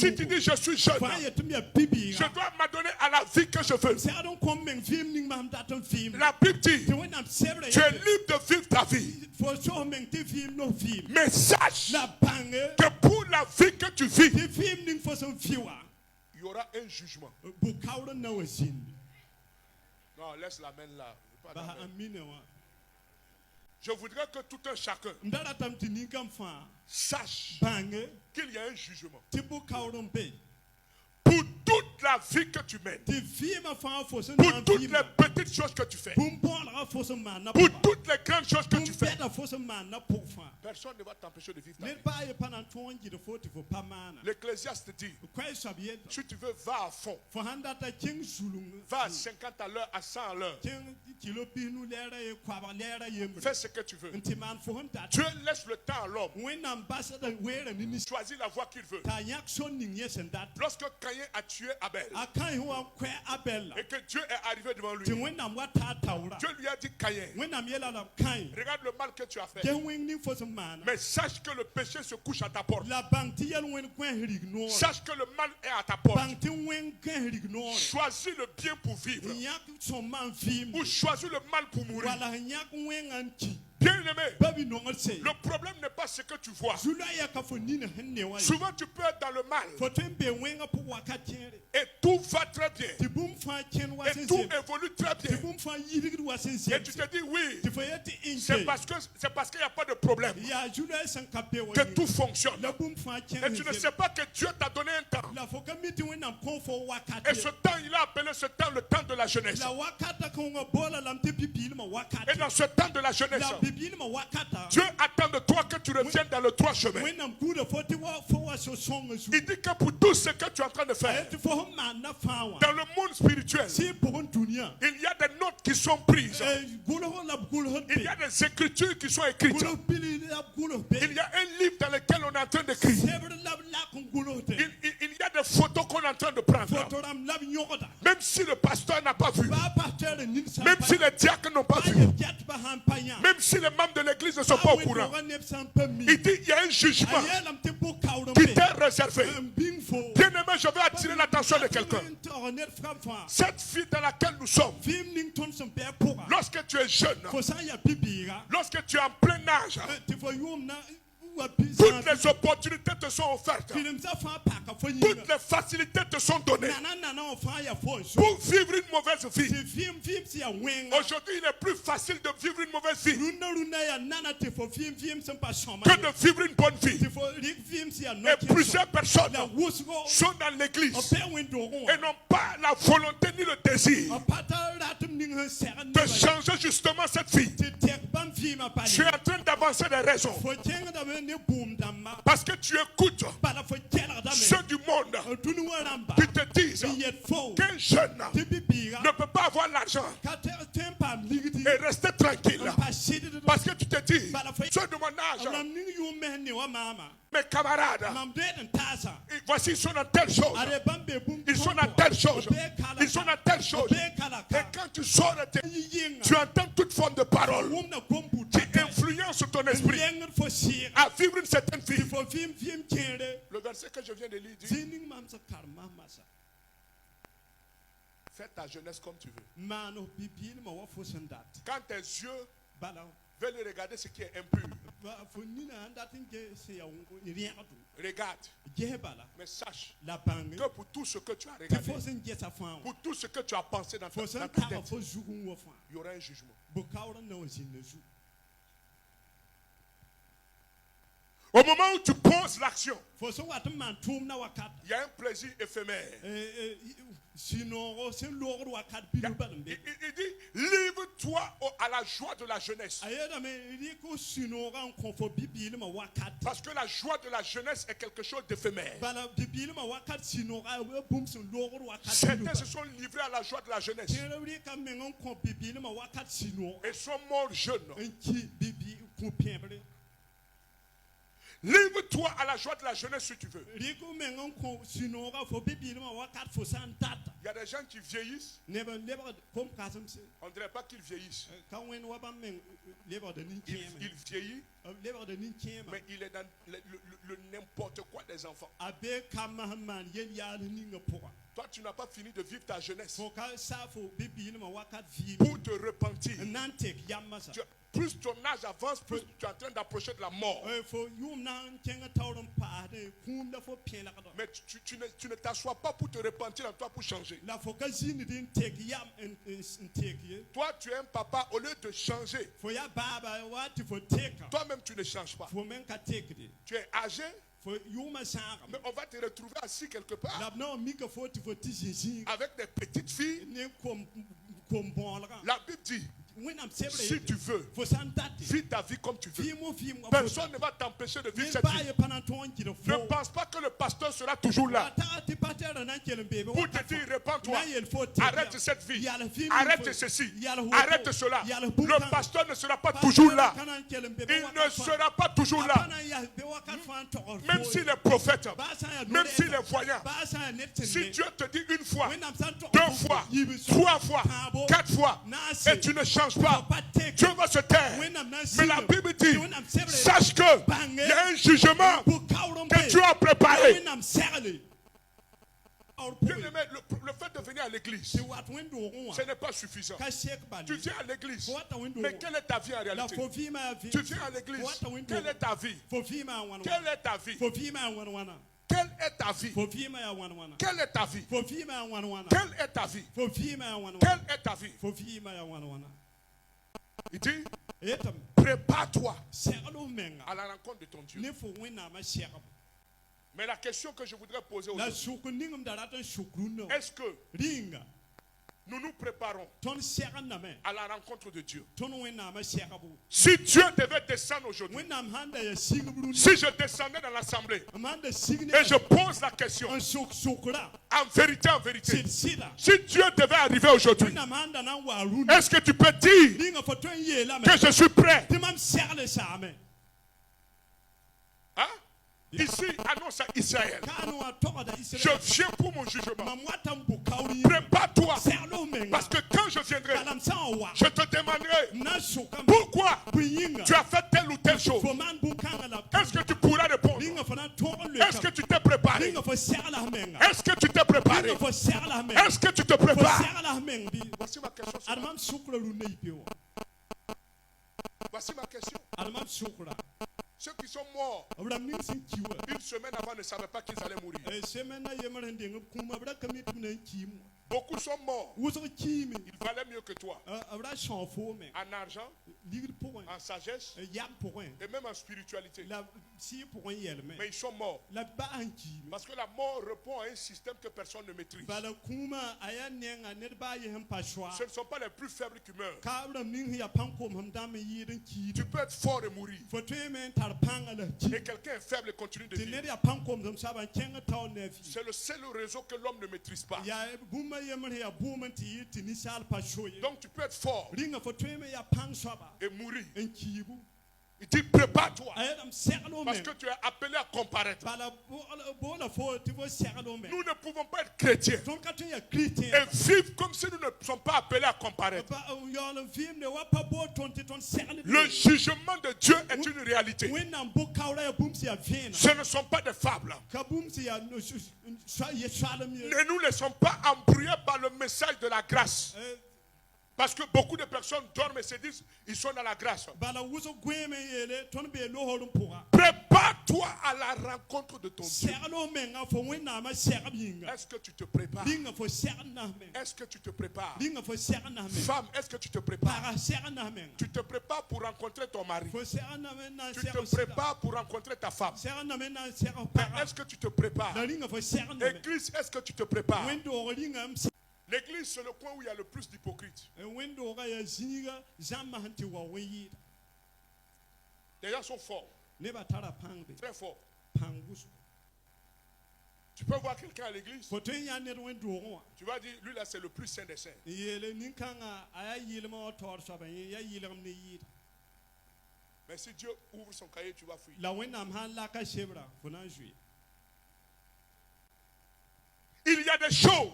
Si tu dis je suis jeune, je dois m'adonner à la vie que je veux. La Bible dit, tu es libre de vivre ta vie. Mais sache que pour la vie que tu vis, il y aura un jugement. Non, laisse la main là. Je voudrais que tout un chacun sache qu'il y a un jugement. Pour toute la vie que tu mènes, pour toutes les petites choses que tu fais, pour toutes les grandes choses que tu fais, personne ne va t'empêcher de vivre ta vie. L'Ecclésiaste dit, si tu veux, va à fond. Va à 50 à l'heure, à 100 à l'heure. Fais ce que tu veux. Dieu laisse le temps à l'homme. Choisis la voie qu'il veut. Lorsque Caïn a tué Abel et que Dieu est arrivé devant lui, Dieu lui a dit, Caïn, regarde le mal que tu as fait, mais sache que le péché se couche à ta porte. Sache que le mal est à ta porte. Choisis le bien pour vivre ou choisis le mal pour mourir. Bien-aimé, le problème n'est pas ce que tu vois. Souvent tu peux être dans le mal et tout va très bien et tout évolue très bien et tu te dis oui, c'est parce qu'il n'y a pas de problème que tout fonctionne et tu ne sais pas que Dieu t'a donné un temps et ce temps il a appelé ce temps le temps de la jeunesse. Et dans ce temps de la jeunesse, Dieu attend de toi que tu reviennes dans le droit chemin. Il dit que pour tout ce que tu es en train de faire dans le monde spirituel, il y a des notes qui sont prises, il y a des écritures qui sont écrites, il y a un livre dans lequel on est en train d'écrire, il y a des photos qu'on est en train de prendre. Même si le pasteur n'a pas vu, même si les diacres n'ont pas vu, même si les membres de l'église ne sont pas au courant, il dit il y a un jugement qui t'est réservé. Bien-aimé, je veux attirer l'attention de quelqu'un. Cette vie dans laquelle nous sommes, lorsque tu es jeune, lorsque tu es en plein âge, toutes les opportunités te sont offertes. Toutes les facilités te sont données pour vivre une mauvaise vie. Aujourd'hui, il est plus facile de vivre une mauvaise vie que de vivre une bonne vie. Et plusieurs personnes sont dans l'église et n'ont pas la volonté ni le désir de changer justement cette vie. Tu es en train d'avancer des raisons parce que tu écoutes ceux du monde qui te disent qu'un jeune ne peut pas avoir l'argent et rester tranquille parce que tu te dis ceux de mon âge, mes camarades, voici ils sont dans telle chose, ils sont dans telle chose, ils sont dans telle chose, et quand tu sors tu entends toute forme de parole qui influence ton esprit à vivre une certaine vie. Le verset que je viens de lire dit, fais ta jeunesse comme tu veux. Quand tes yeux veulent regarder ce qui est impur, regarde, mais sache que pour tout ce que tu as regardé, pour tout ce que tu as pensé dans ta tête, il y aura un jugement. Au moment où tu poses l'action, il y a un plaisir éphémère. Il dit, livre-toi à la joie de la jeunesse. Parce que la joie de la jeunesse est quelque chose d'éphémère. Certains se sont livrés à la joie de la jeunesse et sont morts jeunes. Livre-toi à la joie de la jeunesse si tu veux. Il y a des gens qui vieillissent. On ne dirait pas qu'ils vieillissent. Il vieillit, mais il est dans le n'importe quoi des enfants. Toi, tu n'as pas fini de vivre ta jeunesse pour te repentir. Plus ton âge avance, plus tu es en train d'approcher de la mort. Mais tu ne t'assois pas pour te repentir en toi pour changer. Toi, tu es un papa, au lieu de changer, toi-même tu ne changes pas. Tu es âgé, mais on va te retrouver assis quelque part avec des petites filles. La Bible dit, si tu veux, vis ta vie comme tu veux. Personne ne va t'empêcher de vivre cette vie. Ne pense pas que le pasteur sera toujours là pour te dire, répands-toi, arrête cette vie, arrête ceci, arrête cela. Le pasteur ne sera pas toujours là. Il ne sera pas toujours là. Même s'il est prophète, même s'il est voyant, si Dieu te dit une fois, 2 fois, 3 fois, 4 fois, et tu ne changes pas, Dieu va se taire. Mais la Bible dit, sache que il y a un jugement que Dieu a préparé. Le fait de venir à l'église, ce n'est pas suffisant. Tu viens à l'église, mais quelle est ta vie en réalité? Tu viens à l'église, quelle est ta vie? Quelle est ta vie? Quelle est ta vie? Quelle est ta vie? Quelle est ta vie? Quelle est ta vie? Il dit, prépare-toi à la rencontre de ton Dieu. Mais la question que je voudrais poser aujourd'hui, est-ce que nous nous préparons à la rencontre de Dieu? Si Dieu devait descendre aujourd'hui, si je descendais dans l'assemblée et je pose la question, en vérité, si Dieu devait arriver aujourd'hui, est-ce que tu peux dire que je suis prêt? Hein? Ici, annonce à Israël, je viens pour mon jugement. Prépare-toi, parce que quand je viendrai, je te demanderai pourquoi tu as fait telle ou telle chose. Est-ce que tu pourras répondre? Est-ce que tu t'es préparé? Est-ce que tu t'es préparé? Est-ce que tu te prépares? Voici ma question. Voici ma question. Ceux qui sont morts une semaine avant ne savaient pas qu'ils allaient mourir. Beaucoup sont morts. Ils valaient mieux que toi. En argent, en sagesse et même en spiritualité. Mais ils sont morts. Parce que la mort répond à un système que personne ne maîtrise. Ce ne sont pas les plus faibles qui meurent. Tu peux être fort et mourir. Et quelqu'un est faible et continue de vivre. C'est le seul réseau que l'homme ne maîtrise pas. Donc tu peux être fort et mourir. Il dit prépare-toi parce que tu es appelé à comparaître. Nous ne pouvons pas être chrétiens et vivre comme si nous ne sommes pas appelés à comparaître. Le jugement de Dieu est une réalité. Ce ne sont pas des fables. Ne nous laissons pas embrouiller par le message de la grâce. Parce que beaucoup de personnes dorment et se disent ils sont dans la grâce. Prépare-toi à la rencontre de ton Dieu. Est-ce que tu te prépares? Est-ce que tu te prépares? Femme, est-ce que tu te prépares? Tu te prépares pour rencontrer ton mari. Tu te prépares pour rencontrer ta femme. Est-ce que tu te prépares? Église, est-ce que tu te prépares? L'église, c'est le coin où il y a le plus d'hypocrites. Les gens sont forts. Très forts. Tu peux voir quelqu'un à l'église. Tu vas dire, lui là, c'est le plus saint des saints. Mais si Dieu ouvre son cahier, tu vas fuir. Il y a des choses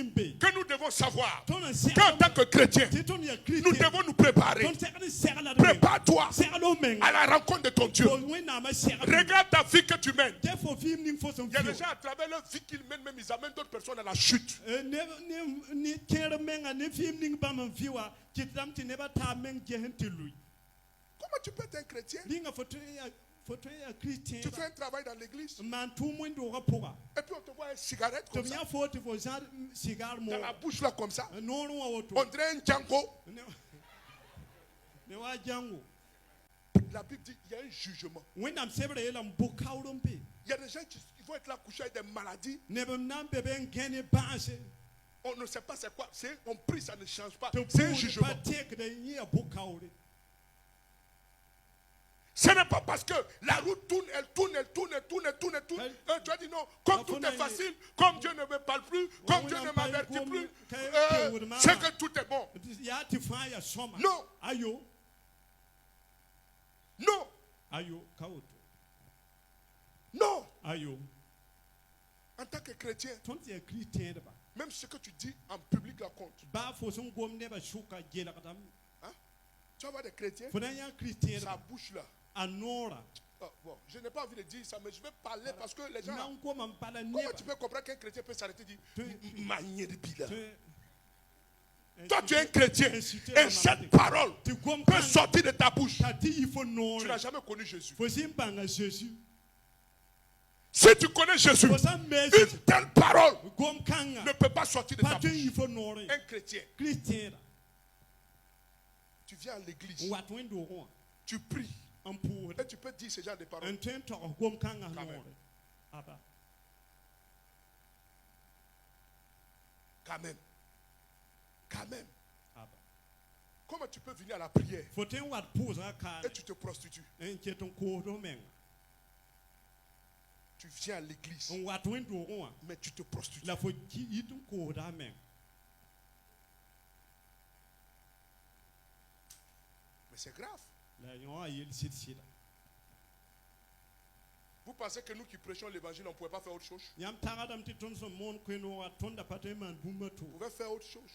que nous devons savoir qu'en tant que chrétien, nous devons nous préparer. Prépare-toi à la rencontre de ton Dieu. Regarde ta vie que tu mènes. Il y a des gens à travers leur vie qu'ils mènent, même ils amènent d'autres personnes à la chute. Comment tu peux être un chrétien? Tu fais un travail dans l'église et puis on te voit une cigarette comme ça dans la bouche là comme ça, on dirait un Django. La Bible dit il y a un jugement. Il y a des gens qui vont être là couchés avec des maladies. On ne sait pas c'est quoi, on prie, ça ne change pas, c'est un jugement. Ce n'est pas parce que la route tourne, elle tourne. Tu as dit non, comme tout est facile, comme Dieu ne me parle plus, comme Dieu ne m'avertit plus, c'est que tout est bon. Non. Non. Non. En tant que chrétien, même ce que tu dis en public la compte. Hein? Tu vas voir des chrétiens, sa bouche là. Bon, je n'ai pas envie de dire ça, mais je vais parler parce que les gens. Comment tu peux comprendre qu'un chrétien peut s'arrêter et dire toi, tu es un chrétien et cette parole peut sortir de ta bouche. Tu n'as jamais connu Jésus. Si tu connais Jésus, une telle parole ne peut pas sortir de ta bouche. Un chrétien. Tu viens à l'église, tu pries. Et tu peux dire ce genre de paroles. Quand même. Comment tu peux venir à la prière et tu te prostitues? Tu viens à l'église, mais tu te prostitues. Mais c'est grave. Vous pensez que nous qui prêchons l'évangile, on ne pouvait pas faire autre chose? Vous pouvez faire autre chose.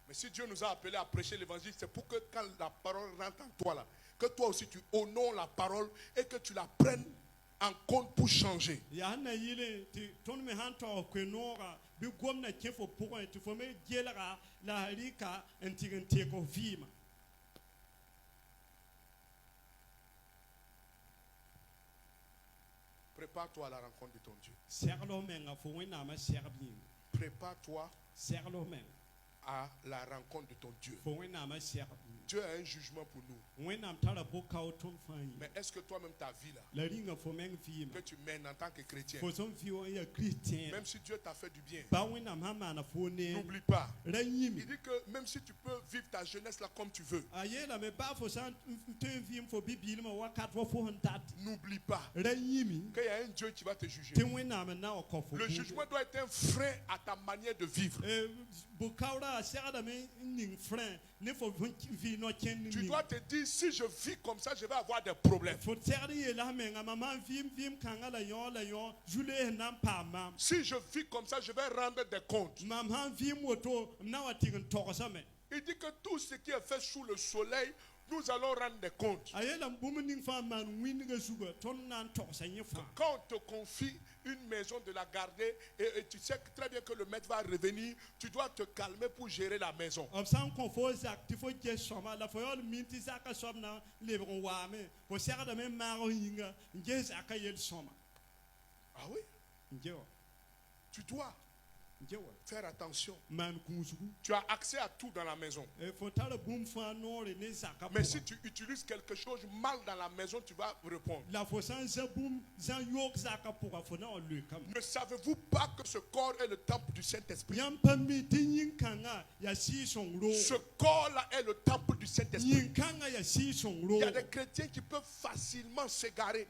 Mais si Dieu nous a appelés à prêcher l'évangile, c'est pour que quand la parole rentre en toi là, que toi aussi tu honores la parole et que tu la prennes en compte pour changer. Prépare-toi à la rencontre de ton Dieu. Prépare-toi à la rencontre de ton Dieu. Dieu a un jugement pour nous. Mais est-ce que toi-même ta vie là, que tu mènes en tant que chrétien, même si Dieu t'a fait du bien, n'oublie pas. Il dit que même si tu peux vivre ta jeunesse là comme tu veux, n'oublie pas qu'il y a un Dieu qui va te juger. Le jugement doit être un frein à ta manière de vivre. Tu dois te dire, si je vis comme ça, je vais avoir des problèmes. Si je vis comme ça, je vais rendre des comptes. Il dit que tout ce qui est fait sous le soleil, nous allons rendre des comptes. Quand on te confie une maison de la garder et tu sais très bien que le maître va revenir, tu dois te calmer pour gérer la maison. Ah oui? Tu dois faire attention. Tu as accès à tout dans la maison. Mais si tu utilises quelque chose mal dans la maison, tu vas répondre. Ne savez-vous pas que ce corps est le temple du Saint-Esprit? Ce corps-là est le temple du Saint-Esprit. Il y a des chrétiens qui peuvent facilement s'égarer.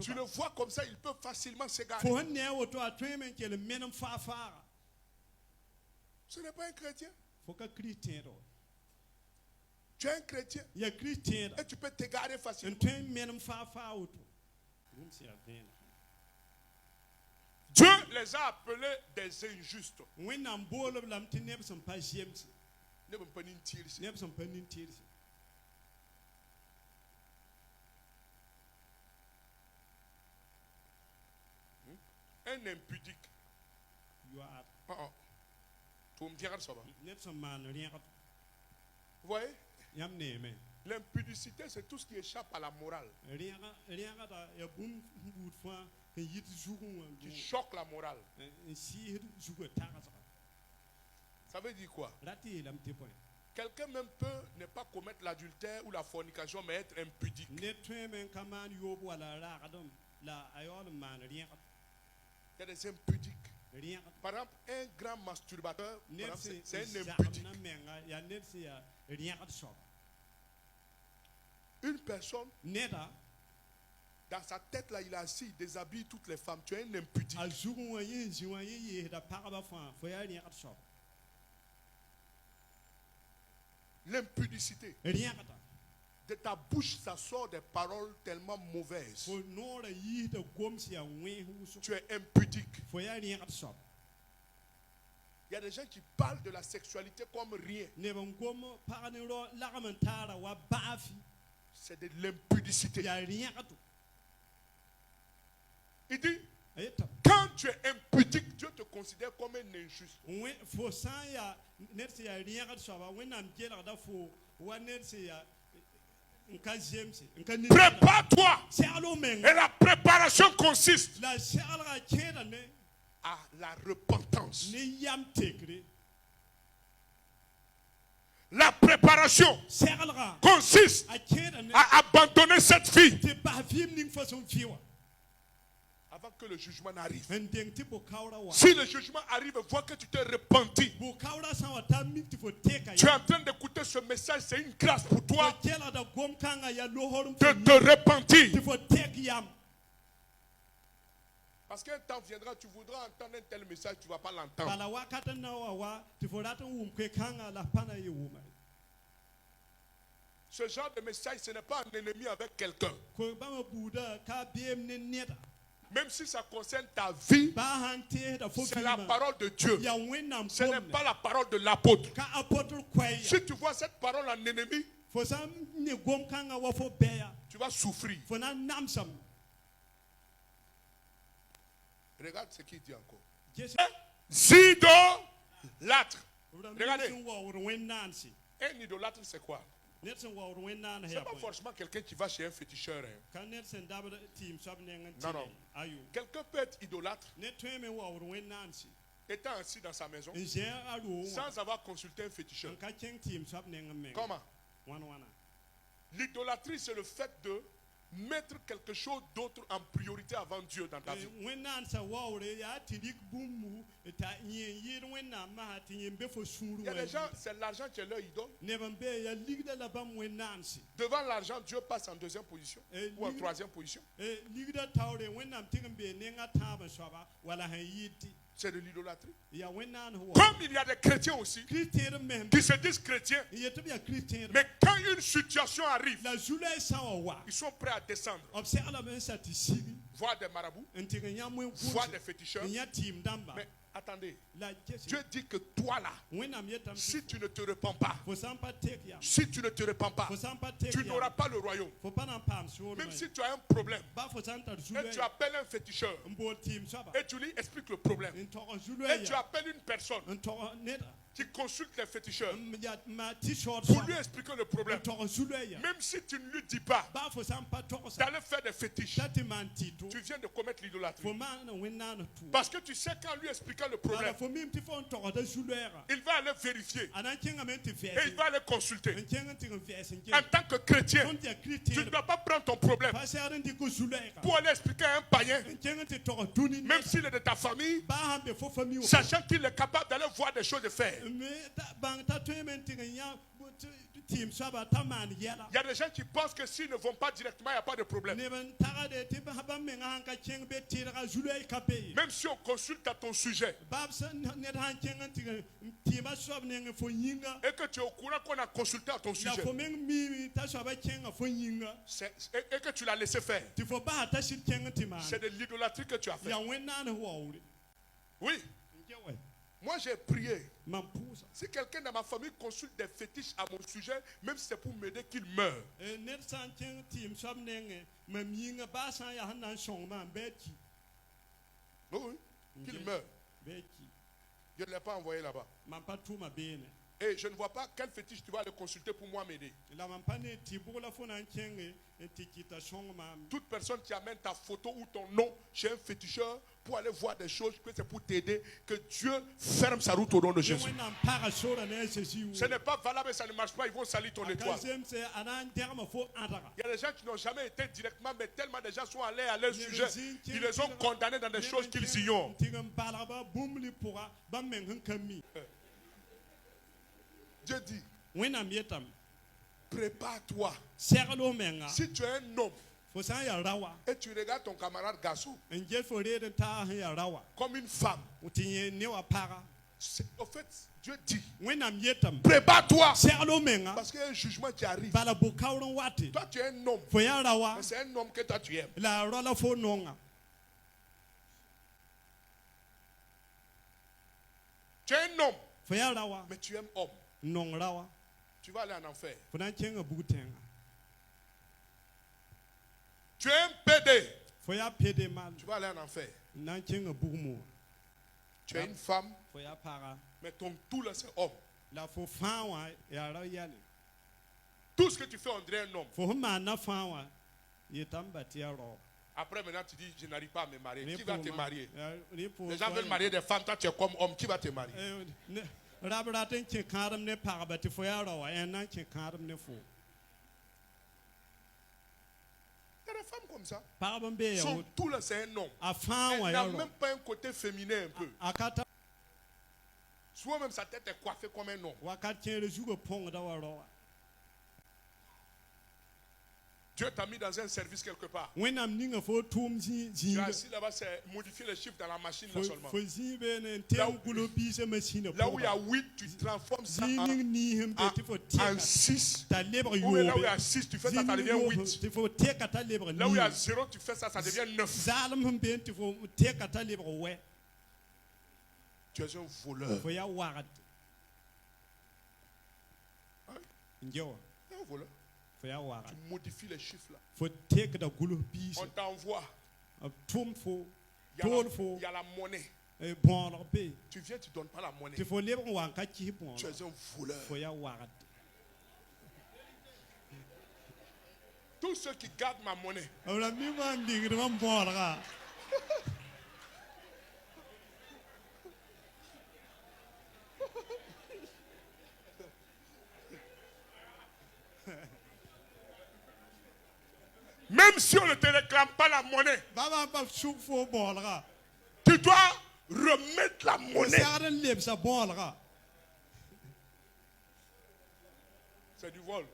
Tu le vois comme ça, ils peuvent facilement s'égarer. Ce n'est pas un chrétien. Tu es un chrétien. Et tu peux t'égarer facilement. Dieu les a appelés des injustes. Un impudique. Vous voyez? L'impudicité, c'est tout ce qui échappe à la morale. Qui choque la morale. Ça veut dire quoi? Quelqu'un même peut ne pas commettre l'adultère ou la fornication, mais être impudique. Il y a des impudiques. Par exemple, un grand masturbateur, c'est un impudique. Une personne, dans sa tête là, il a assis, il déshabille toutes les femmes. Tu es un impudique. L'impudicité. De ta bouche, ça sort des paroles tellement mauvaises. Tu es impudique. Il y a des gens qui parlent de la sexualité comme rien. C'est de l'impudicité. Il dit, quand tu es impudique, Dieu te considère comme un injuste. Prépare-toi. Et la préparation consiste à la repentance. La préparation consiste à abandonner cette vie avant que le jugement n'arrive. Si le jugement arrive, vois que tu t'es repenti. Tu es en train d'écouter ce message, c'est une grâce pour toi de te repentir. Parce qu'un temps viendra, tu voudras entendre un tel message, tu ne vas pas l'entendre. Ce genre de message, ce n'est pas un ennemi avec quelqu'un. Même si ça concerne ta vie, c'est la parole de Dieu. Ce n'est pas la parole de l'apôtre. Si tu vois cette parole en ennemi, tu vas souffrir. Regarde ce qu'il dit encore. Idolâtre. Regardez. Un idolâtre, c'est quoi? C'est pas forcément quelqu'un qui va chez un féticheur. Non, non. Quelqu'un peut être idolâtre étant assis dans sa maison sans avoir consulté un féticheur. Comment? L'idolâtrie, c'est le fait de mettre quelque chose d'autre en priorité avant Dieu dans ta vie. Il y a des gens, c'est l'argent qui est leur idole. Devant l'argent, Dieu passe en deuxième position ou en troisième position. C'est de l'idolâtrie. Comme il y a des chrétiens aussi qui se disent chrétiens, mais quand une situation arrive, ils sont prêts à descendre, voir des marabouts, voir des féticheurs. Mais attendez, Dieu dit que toi là, si tu ne te repens pas, tu n'auras pas le royaume. Même si tu as un problème et tu appelles un féticheur et tu lui expliques le problème et tu appelles une personne qui consulte les féticheurs pour lui expliquer le problème, même si tu ne lui dis pas d'aller faire des fétiches, tu viens de commettre l'idolâtrie. Parce que tu sais qu'en lui expliquant le problème, il va aller vérifier et il va aller consulter. En tant que chrétien, tu ne dois pas prendre ton problème pour aller expliquer à un païen, même s'il est de ta famille, sachant qu'il est capable d'aller voir des choses et faire. Il y a des gens qui pensent que s'ils ne vont pas directement, il n'y a pas de problème. Même si on consulte à ton sujet et que tu es au courant qu'on a consulté à ton sujet et que tu l'as laissé faire, c'est de l'idolâtrie que tu as fait. Oui. Moi j'ai prié. Si quelqu'un dans ma famille consulte des fétiches à mon sujet, même si c'est pour m'aider, qu'il meure. Oui, qu'il meure. Je ne l'ai pas envoyé là-bas. Et je ne vois pas quel fétiche tu vas aller consulter pour moi m'aider. Toute personne qui amène ta photo ou ton nom chez un féticheur pour aller voir des choses que c'est pour t'aider, que Dieu ferme sa route au nom de Jésus. Ce n'est pas valable et ça ne marche pas, ils vont salir ton étoile. Il y a des gens qui n'ont jamais été directement, mais tellement des gens sont allés à leur sujet, ils les ont condamnés dans des choses qu'ils ignorent. Dieu dit, prépare-toi. Si tu es un homme et tu regardes ton camarade garçon comme une femme, au fait, Dieu dit, prépare-toi parce qu'il y a un jugement qui arrive. Toi tu es un homme, mais c'est un homme que toi tu aimes. Tu es un homme, mais tu aimes homme. Tu vas aller en enfer. Tu es un PD. Tu vas aller en enfer. Tu es une femme, mais ton tout là c'est homme. Tout ce que tu fais on dirait un homme. Après maintenant tu dis je n'arrive pas à me marier. Qui va te marier? Les gens veulent marier des femmes, toi tu es comme homme. Qui va te marier? Il y a des femmes comme ça. Son tout là c'est un homme. Elle n'a même pas un côté féminin un peu. Souvent même sa tête est coiffée comme un homme. Dieu t'a mis dans un service quelque part. Tu es assis là-bas, c'est modifier les chiffres dans la machine là seulement. Là où il y a 8, tu transformes ça en 6. Ou là où il y a 6, tu fais ça, ça devient 8. Là où il y a 0, tu fais ça, ça devient 9. Tu es un voleur. Un voleur. Tu modifies les chiffres là. On t'envoie. Il y a la monnaie. Tu viens, tu ne donnes pas la monnaie. Tu es un voleur. Tous ceux qui gardent ma monnaie. Même si on ne te réclame pas la monnaie, tu dois remettre la monnaie. C'est du vol.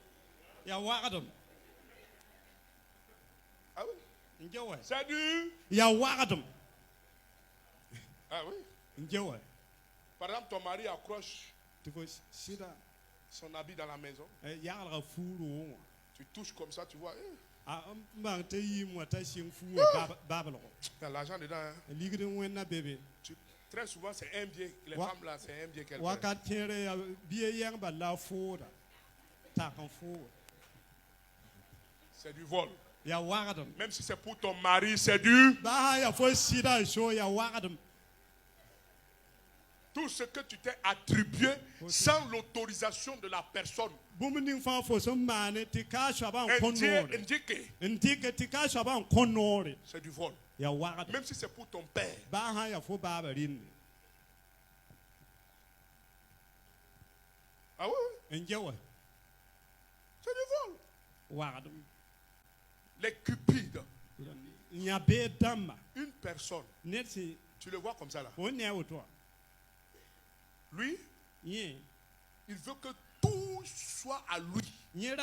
Ah oui? C'est du... Ah oui? Par exemple, ton mari accroche son habit dans la maison. Tu touches comme ça, tu vois. L'argent dedans. Hein? Très souvent, c'est un bien. Les femmes là, c'est un bien qu'elles c'est du vol. Même si c'est pour ton mari, c'est du... Tout ce que tu t'es attribué sans l'autorisation de la personne. C'est du vol. Même si c'est pour ton père. Ah oui? C'est du vol. Les cupides. Une personne. Tu le vois comme ça là. Lui, il veut que tout soit à lui. Et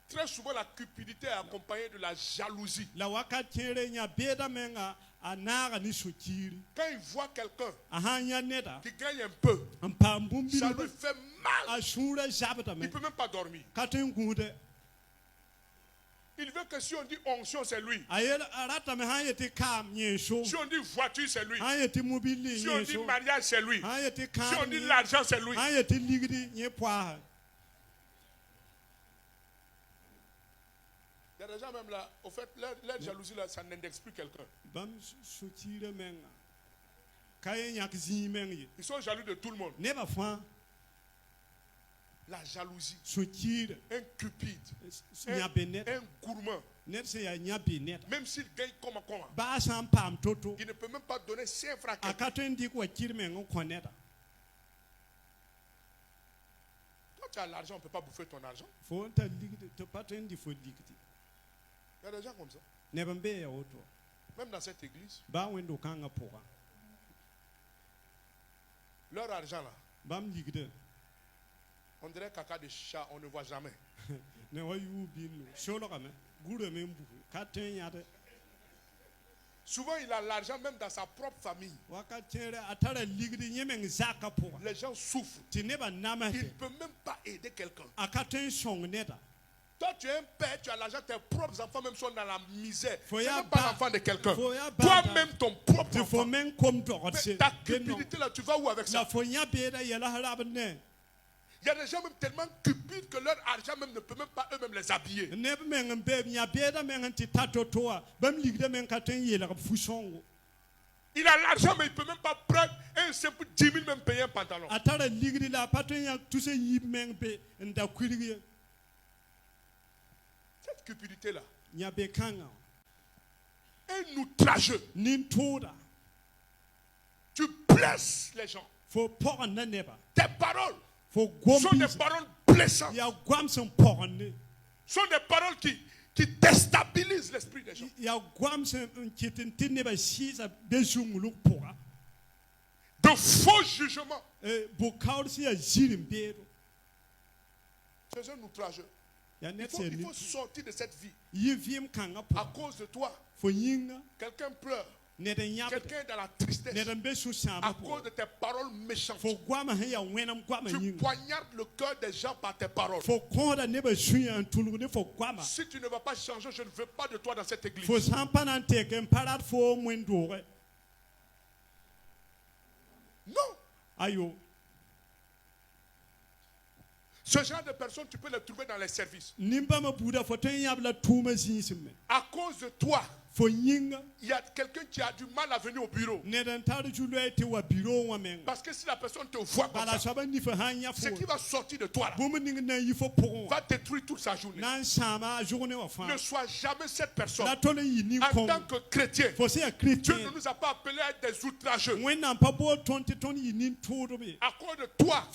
très souvent, la cupidité est accompagnée de la jalousie. Quand il voit quelqu'un qui gagne un peu, ça lui fait mal. Il ne peut même pas dormir. Il veut que si on dit onction, c'est lui. Si on dit voiture, c'est lui. Si on dit mariage, c'est lui. Si on dit l'argent, c'est lui. Il y a des gens même là, au fait, leur jalousie là, ça n'indexe plus quelqu'un. Ils sont jaloux de tout le monde. La jalousie, un cupide, un gourmand, même s'il gagne comme il ne peut même pas donner 5 francs. Toi, tu as l'argent, on ne peut pas bouffer ton argent. Il y a des gens comme ça. Même dans cette église, leur argent là, on dirait caca de chat, on ne voit jamais. Souvent, il a l'argent même dans sa propre famille. Les gens souffrent. Il ne peut même pas aider quelqu'un. Toi, tu es un père, tu as l'argent, tes propres enfants même sont dans la misère. Tu n'es même pas l'enfant de quelqu'un. Toi-même, ton propre enfant. Mais ta cupidité là, tu vas où avec ça? Il y a des gens même tellement cupides que leur argent même ne peut même pas eux-mêmes les habiller. Il a l'argent mais il ne peut même pas prendre un simple 10 000 même payer un pantalon. Cette cupidité là, un outrageux. Tu blesses les gens. Tes paroles sont des paroles blessantes. Sont des paroles qui déstabilisent l'esprit des gens. De faux jugements. C'est un outrageux. Il faut sortir de cette vie. À cause de toi, quelqu'un pleure. Quelqu'un est dans la tristesse à cause de tes paroles méchantes. Tu poignardes le cœur des gens par tes paroles. Si tu ne vas pas changer, je ne veux pas de toi dans cette église. Non. Ce genre de personnes, tu peux les trouver dans les services. À cause de toi, il y a quelqu'un qui a du mal à venir au bureau. Parce que si la personne te voit comme ça, ce qui va sortir de toi là, va détruire toute sa journée. Ne sois jamais cette personne. En tant que chrétien, Dieu ne nous a pas appelés à être des outrageux. À cause de toi,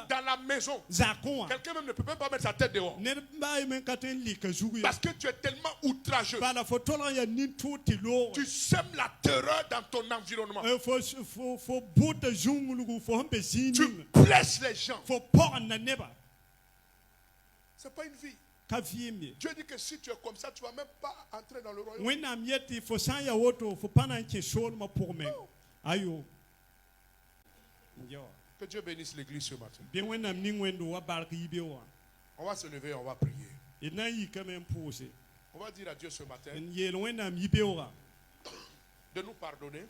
dans la maison, quelqu'un même ne peut même pas mettre sa tête dehors. Parce que tu es tellement outrageux. Tu sèmes la terreur dans ton environnement. Tu blesses les gens. Ce n'est pas une vie. Dieu dit que si tu es comme ça, tu ne vas même pas entrer dans le royaume. Que Dieu bénisse l'église ce matin. On va se lever, on va prier. On va dire à Dieu ce matin de nous pardonner